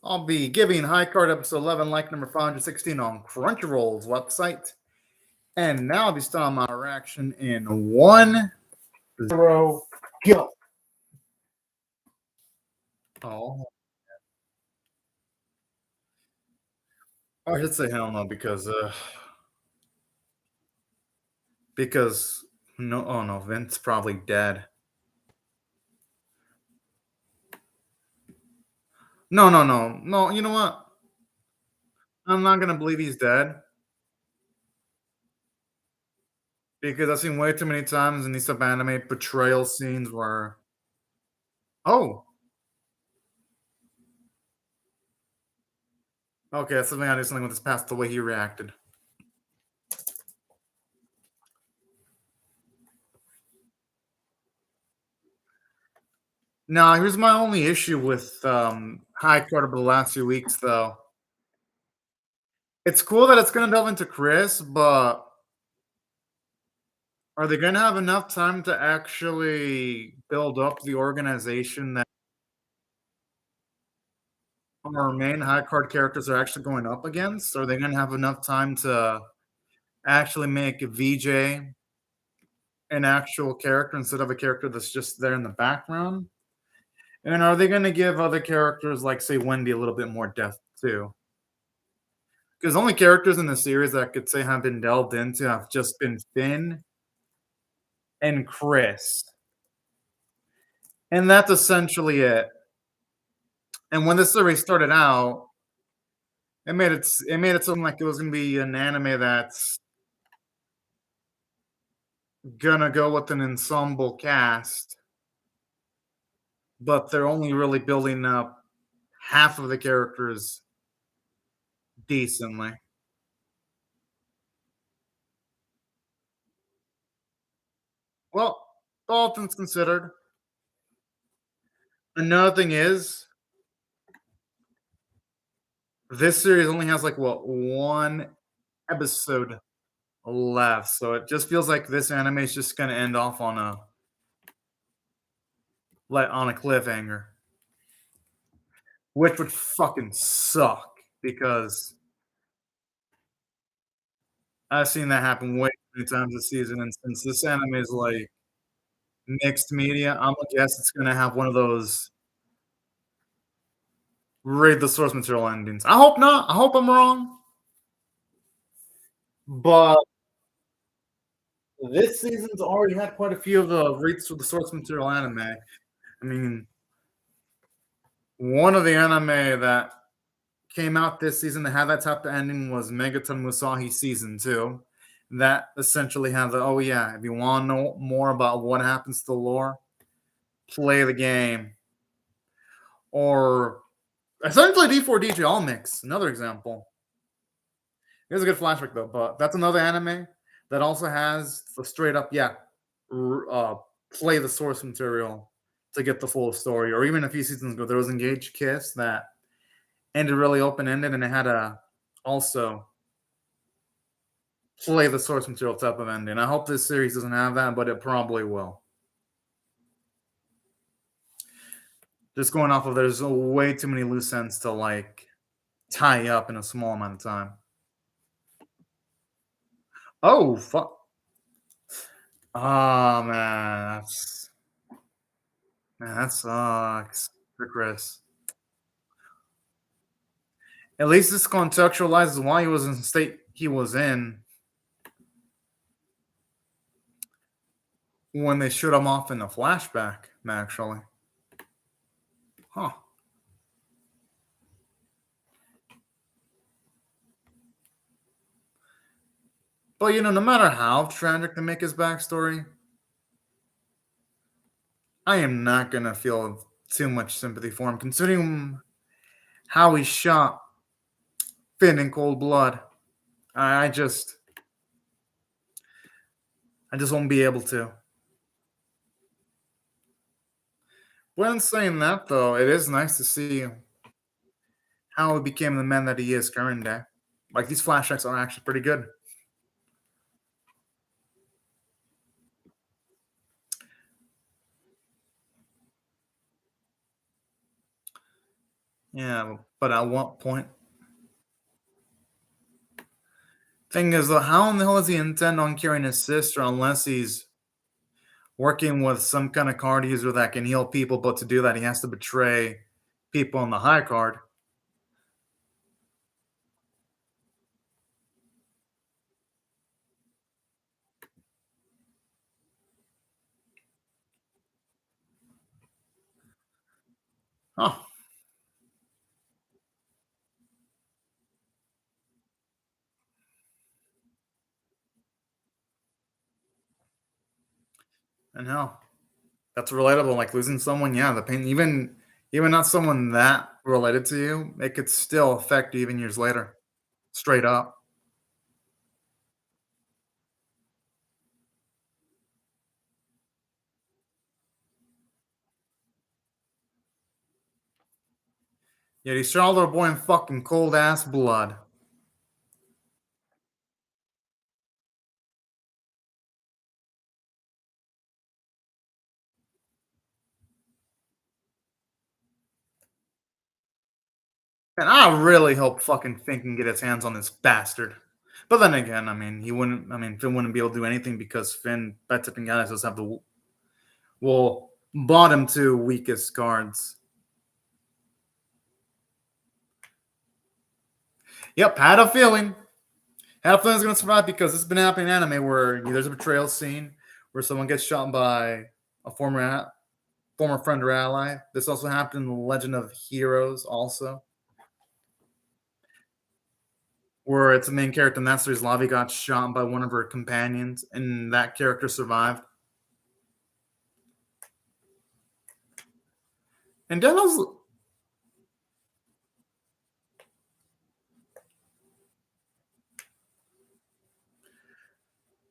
I'll be giving High Card episode 11, like number 516 on Crunchyroll's website. And now I'll be starting my reaction in 1-0, go. Oh, I should say hell no because no, oh no, Vince's probably dead. No, no, no, no. You know what? I'm not gonna believe he's dead because I've seen way too many times in these sub anime betrayal scenes where, oh, okay, that's something I did something with this past the way he reacted. Now, here's my only issue with High Court over the last few weeks, though. It's cool that it's going to delve into Chris, but are they going to have enough time to actually build up the organization that our main high card characters are actually going up against? Are they going to have enough time to actually make VJ an actual character instead of a character that's just there in the background? And are they going to give other characters, like, say, Wendy, a little bit more depth, too? Because only characters in the series that I could say have been delved into have just been Finn and Chris, and that's essentially it. And when this series started out, it made it sound like it was gonna be an anime that's gonna go with an ensemble cast, but they're only really building up half of the characters decently. Well, all things considered, another thing is this series only has like what one episode left, so it just feels like this anime is just gonna end off on a cliffhanger, which would fucking suck because I've seen that happen way too many times this season, and since this anime is like mixed media, I'm gonna guess it's gonna have one of those read the source material endings. I hope not. I hope I'm wrong, but this season's already had quite a few of the reads through the source material anime. I mean, one of the anime that came out this season that had that type of ending was Megaton Musashi season 2. That essentially had the, oh yeah, if you want to know more about what happens to the lore, play the game. Or essentially D4DJ All Mix, another example. Here's a good flashback though, but that's another anime that also has the straight up, yeah, uh, play the source material to get the full story. Or even a few seasons ago, there was Engaged Kiss that ended really open ended, and it had a also play the source material type of ending. I hope this series doesn't have that, but it probably will. Just going off of there's way too many loose ends to like tie up in a small amount of time. Oh fuck! Oh man, that sucks for Chris. At least this contextualizes why he was in the state he was in when they showed him off in the flashback. Actually, huh? But no matter how tragic they make his backstory, I am not gonna feel too much sympathy for him, considering how he shot Finn in cold blood. I, I just, I just won't be able to. When saying that, though, it is nice to see how he became the man that he is current day. Like these flashbacks are actually pretty good. Yeah, but at what point? Thing is, though, how in the hell does he intend on curing his sister unless he's working with some kind of card user that can heal people? But to do that, he has to betray people in the high card. Oh, and hell, that's relatable. Like losing someone, yeah, the pain. Even not someone that related to you, it could still affect you even years later. Straight up. Yet he saw their boy in fucking cold ass blood. And I really hope fucking Finn can get his hands on this bastard. But then again, I mean, he wouldn't. I mean, Finn wouldn't be able to do anything because Finn, by tipping guys, does have the well bottom two weakest cards. Yep, had a feeling. Had a feeling it's gonna survive because it's been happening in anime where there's a betrayal scene where someone gets shot by a former friend or ally. This also happened in the Legend of Heroes, also, where it's a main character in that series. Lavi got shot by one of her companions, and that character survived. And Deno's,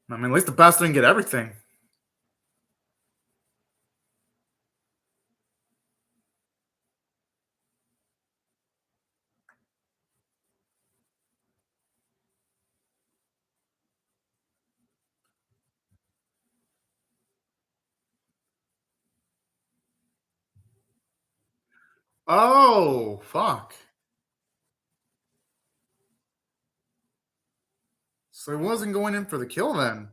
I mean, at least the bastard didn't get everything. Oh, fuck. So he wasn't going in for the kill then.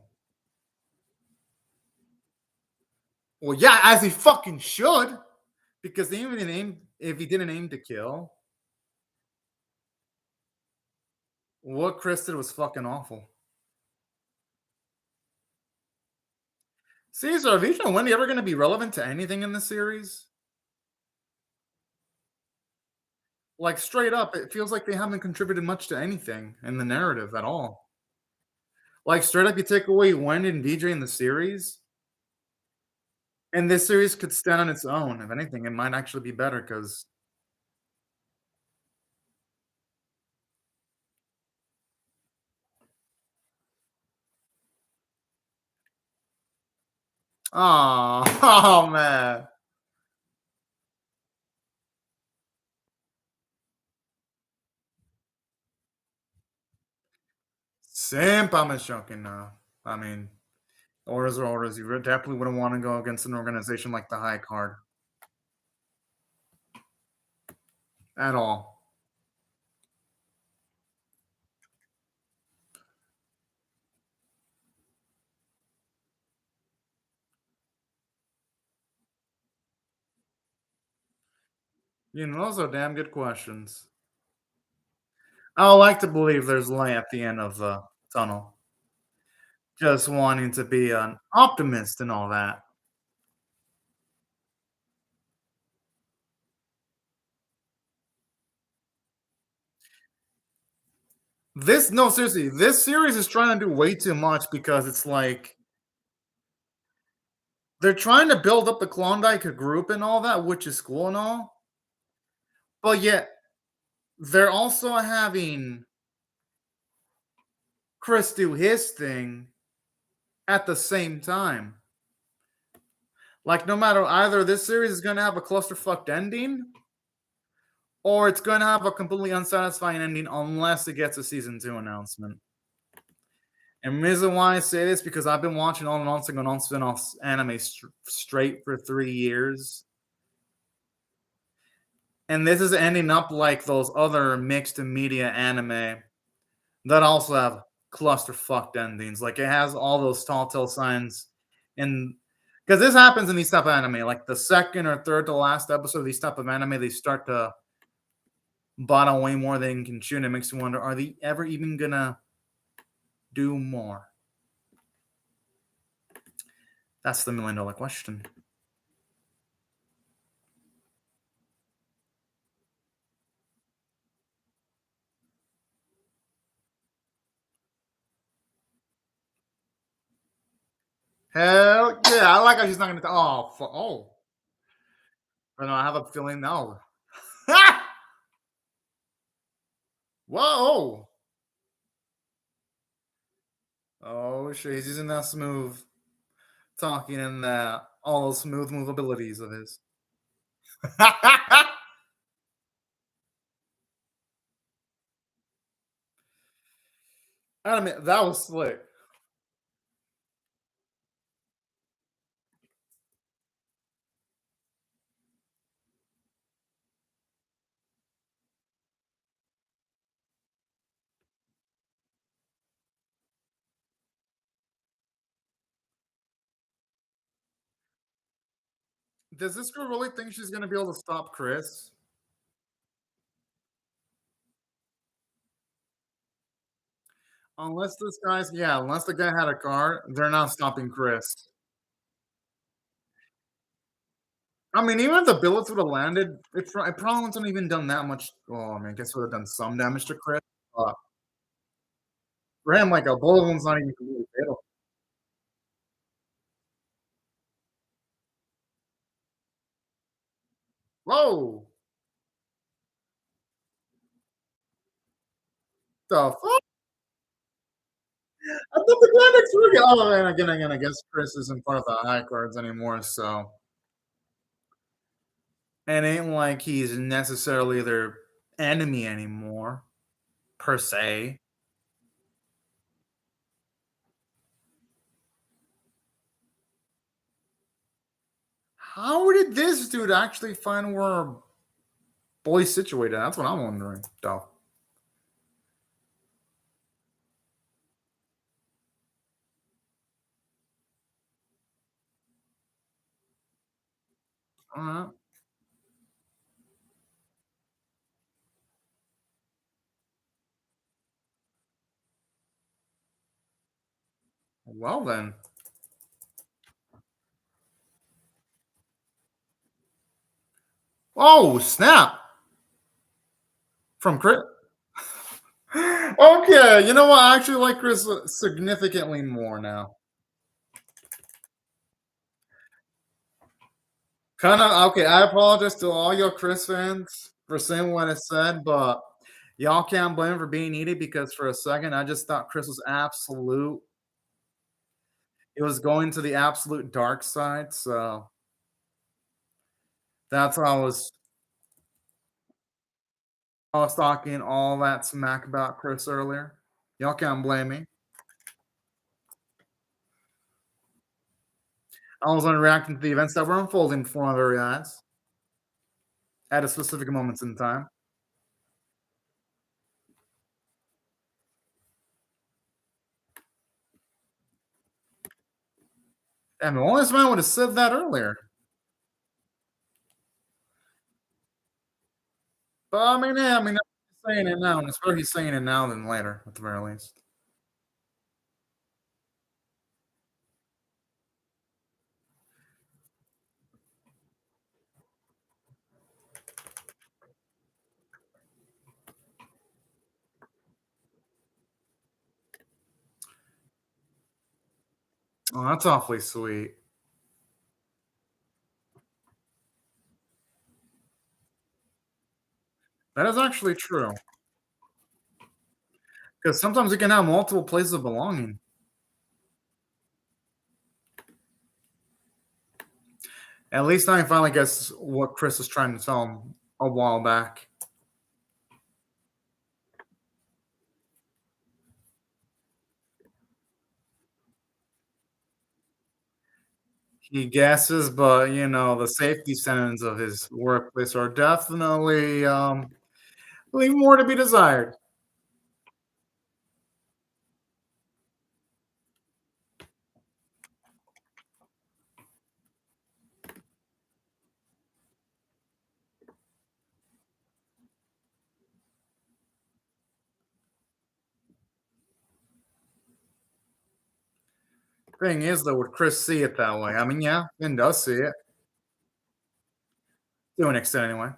Well, yeah, as he fucking should. Because even if he didn't aim to kill, what Chris did was fucking awful. Caesar, are Vito and Wendy ever going to be relevant to anything in the series? Like, straight up, it feels like they haven't contributed much to anything in the narrative at all. Like, straight up, you take away Wendy and VJ in the series, and this series could stand on its own. If anything, it might actually be better because, oh, oh man. Simp, I'm a joking now. I mean, orders are orders. You definitely wouldn't want to go against an organization like the High Card at all. You know, those are damn good questions. I would like to believe there's light at the end of the tunnel. Just wanting to be an optimist and all that. This no, seriously, this series is trying to do way too much because it's like they're trying to build up the Klondike group and all that, which is cool and all, but yet they're also having Chris do his thing at the same time. Like, no matter either this series is going to have a clusterfucked ending or it's going to have a completely unsatisfying ending unless it gets a season two announcement. And the reason why I say this because I've been watching all and on spin-offs anime straight for 3 years. And this is ending up like those other mixed media anime that also have clusterfucked endings. Like it has all those telltale signs, and because this happens in these type of anime, like the second or third to last episode of these type of anime, they start to bottle way more than can chew, and it makes you wonder: are they ever even gonna do more? That's the $1 million question. Hell yeah! I like how she's not gonna. Oh, but no, I have a feeling no. Whoa! Oh shit, he's using that smooth talking and all those smooth move abilities of his. I mean, that was slick. Does this girl really think she's gonna be able to stop Chris? Unless the guy had a car, they're not stopping Chris. I mean, even if the bullets would have landed, it probably wouldn't have even done that much. Well, I mean, I guess it would have done some damage to Chris. For him, like a bullet wound's not even completely fatal. Whoa! The fuck? I thought the guy next week. Oh, and again, I guess Chris isn't part of the high cards anymore, so it ain't like he's necessarily their enemy anymore, per se. How did this dude actually find where our boy's situated? That's what I'm wondering, though. Alright. Well then. Oh, snap! From Chris. Okay, you know what? I actually like Chris significantly more now. Kinda okay, I apologize to all your Chris fans for saying what I said, but y'all can't blame for being needy because for a second I just thought Chris was absolute. It was going to the absolute dark side, so that's why I was talking all that smack about Chris earlier. Y'all can't blame me. I was only reacting to the events that were unfolding before my very eyes at a specific moments in time. And the only man would have said that earlier. But I mean, yeah, I mean, he's saying it now, and it's better he's saying it now than later, at the very least. Oh, that's awfully sweet. That is actually true. Because sometimes you can have multiple places of belonging. At least I finally guess what Chris was trying to tell him a while back. He guesses, but, the safety settings of his workplace are definitely, leave more to be desired. Thing is, though, would Chris see it that way? I mean, yeah, Finn does see it, to an extent anyway.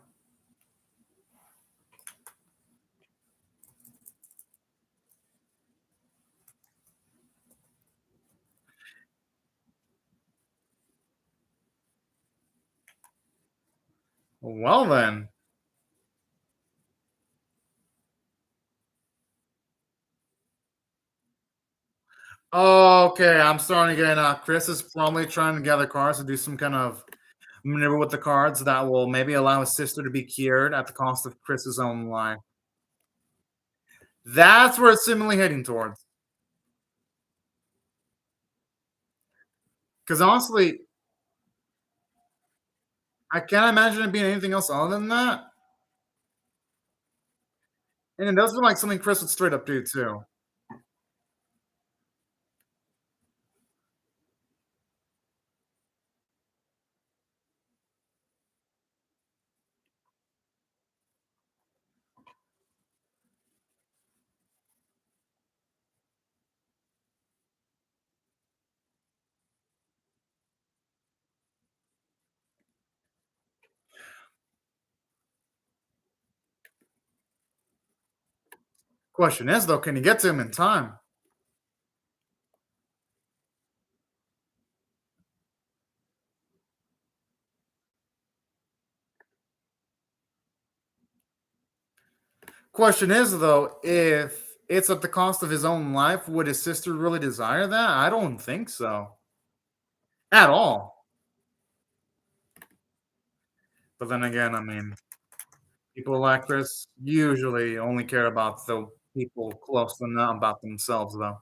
Well then. Okay, I'm starting to get Chris is probably trying to gather cards to do some kind of maneuver with the cards that will maybe allow his sister to be cured at the cost of Chris's own life. That's where it's seemingly heading towards. Because honestly, I can't imagine it being anything else other than that. And it does feel like something Chris would straight up do too. Question is though, can you get to him in time? Question is though, if it's at the cost of his own life, would his sister really desire that? I don't think so. At all. But then again, I mean, people like Chris usually only care about the people close to them, not about themselves, though.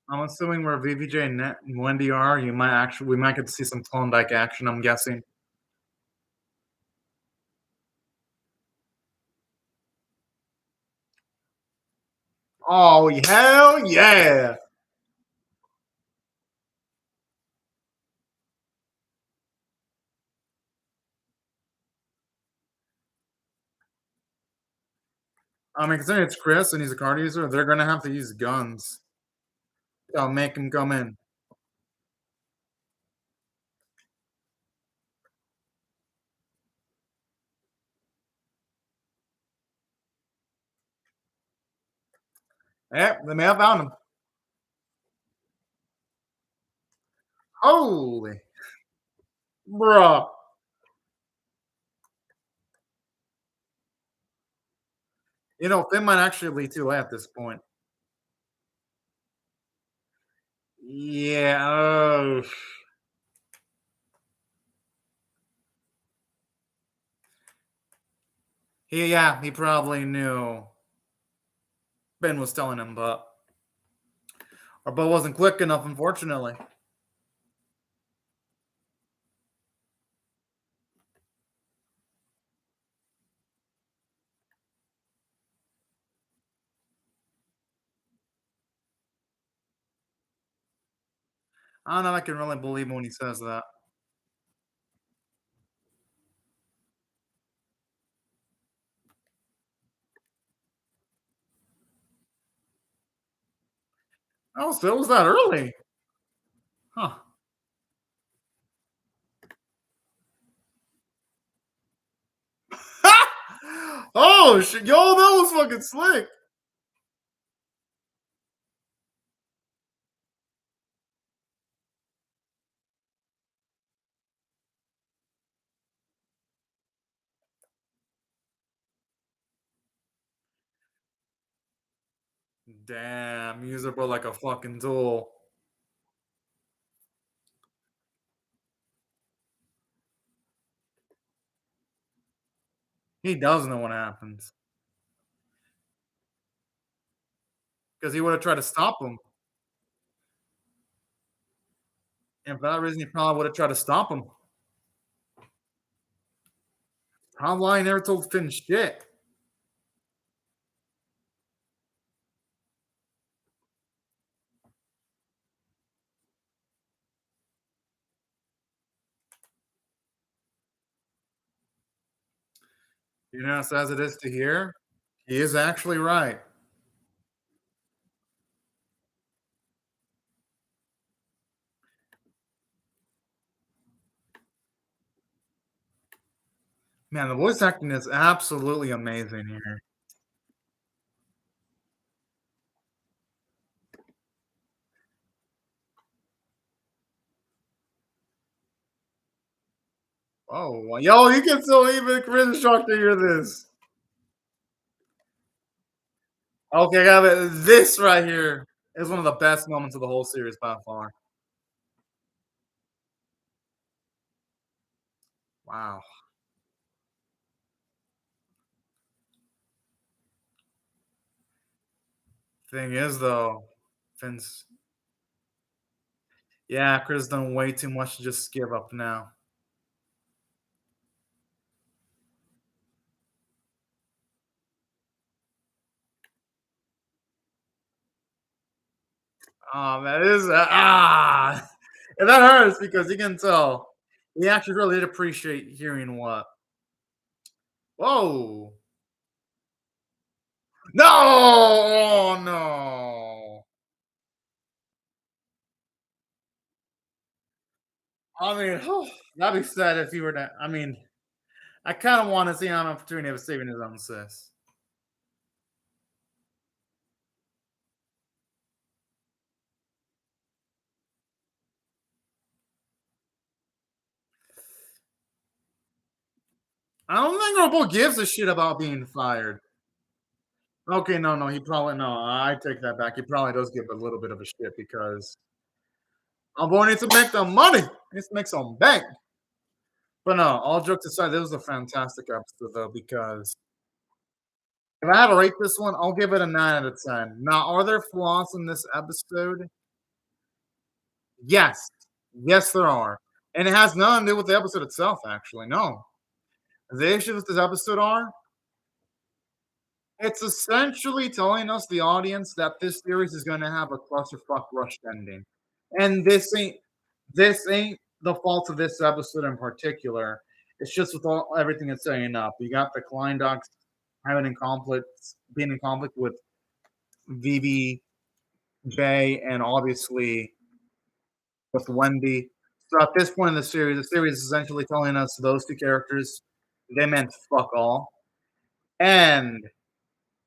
I'm assuming where VVJ and Net and Wendy are, we might get to see some Klondike action, I'm guessing. Oh, hell yeah! I mean, considering it's Chris and he's a card user, they're gonna have to use guns. That'll make him come in. Yep, they may have found him. Holy, bruh. Finn might actually be too late at this point. Yeah, oh. He probably knew Ben was telling him, but our bow wasn't quick enough, unfortunately. I don't know if I can really believe him when he says that. Oh, so it was that early. Huh. Oh shit. Yo, that was fucking slick. Damn, use it but like a fucking tool. He does know what happens because he would have tried to stop him. And for that reason, he probably would have tried to stop him. Probably why he never told Finn shit. You know, as it is to hear, he is actually right. Man, the voice acting is absolutely amazing here. Oh, yo, you can still even Chris Instructor hear this. Okay, got it. This right here is one of the best moments of the whole series by far. Wow. Thing is, though, Finn's yeah, Chris done way too much to just give up now. Oh, that is and that hurts because you can tell he actually really did appreciate hearing what. Whoa! No! Oh no! I mean, that'd be sad if he were to. I mean, I kind of want to see him an opportunity of saving his own sis. I don't think Robo gives a shit about being fired. Okay, no, no, he probably no. I take that back. He probably does give a little bit of a shit because I'm going to make the money. Needs to make some bank. But no, all jokes aside, this was a fantastic episode though because if I had to rate this one, I'll give it a 9 out of 10. Now, are there flaws in this episode? Yes, yes, there are, and it has nothing to do with the episode itself. Actually, no. The issues with this episode are it's essentially telling us, the audience, that this series is going to have a clusterfuck rushed ending, and this ain't the fault of this episode in particular. It's just with everything it's setting up. You got the Klein dogs being in conflict with VBJ, and obviously with Wendy. So at this point in the series is essentially telling us those two characters they meant fuck all, and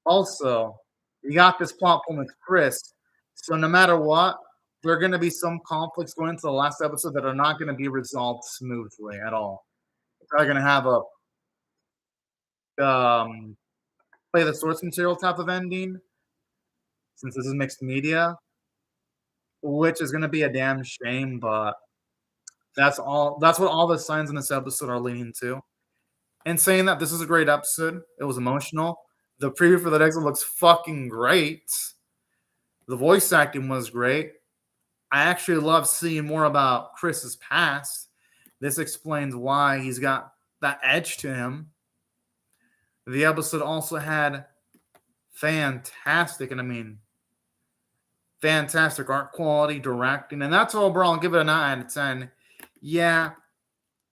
also, you got this plot point with Chris. So no matter what, there are going to be some conflicts going into the last episode that are not going to be resolved smoothly at all. They're going to have a um, play the source material type of ending, since this is mixed media, which is going to be a damn shame. But that's all. That's what all the signs in this episode are leaning to. And saying that this is a great episode, it was emotional. The preview for the next one looks fucking great. The voice acting was great. I actually love seeing more about Chris's past. This explains why he's got that edge to him. The episode also had fantastic, and I mean fantastic art quality, directing, and that's overall. I'll give it a 9 out of 10. Yeah,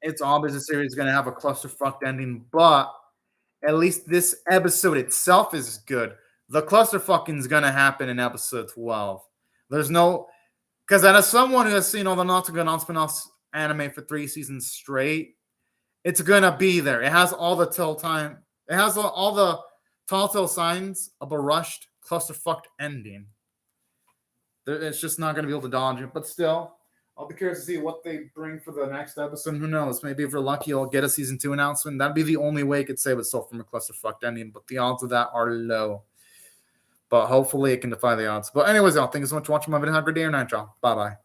it's obvious the series is going to have a clusterfuck ending, but at least this episode itself is good. The clusterfucking is going to happen in episode 12. There's no because as someone who has seen all the not so good non-spin-offs anime for 3 seasons straight, it's gonna be there. It has all the telltime. It has all the telltale signs of a rushed clusterfucked ending. It's just not gonna be able to dodge it. But still, I'll be curious to see what they bring for the next episode. Who knows? Maybe if we're lucky, I'll get a season 2 announcement. That'd be the only way it could save itself from a clusterfucked ending. But the odds of that are low. but hopefully it can defy the odds. But anyways, y'all, thank you so much for watching my video. Have a good day or night, y'all. Bye bye.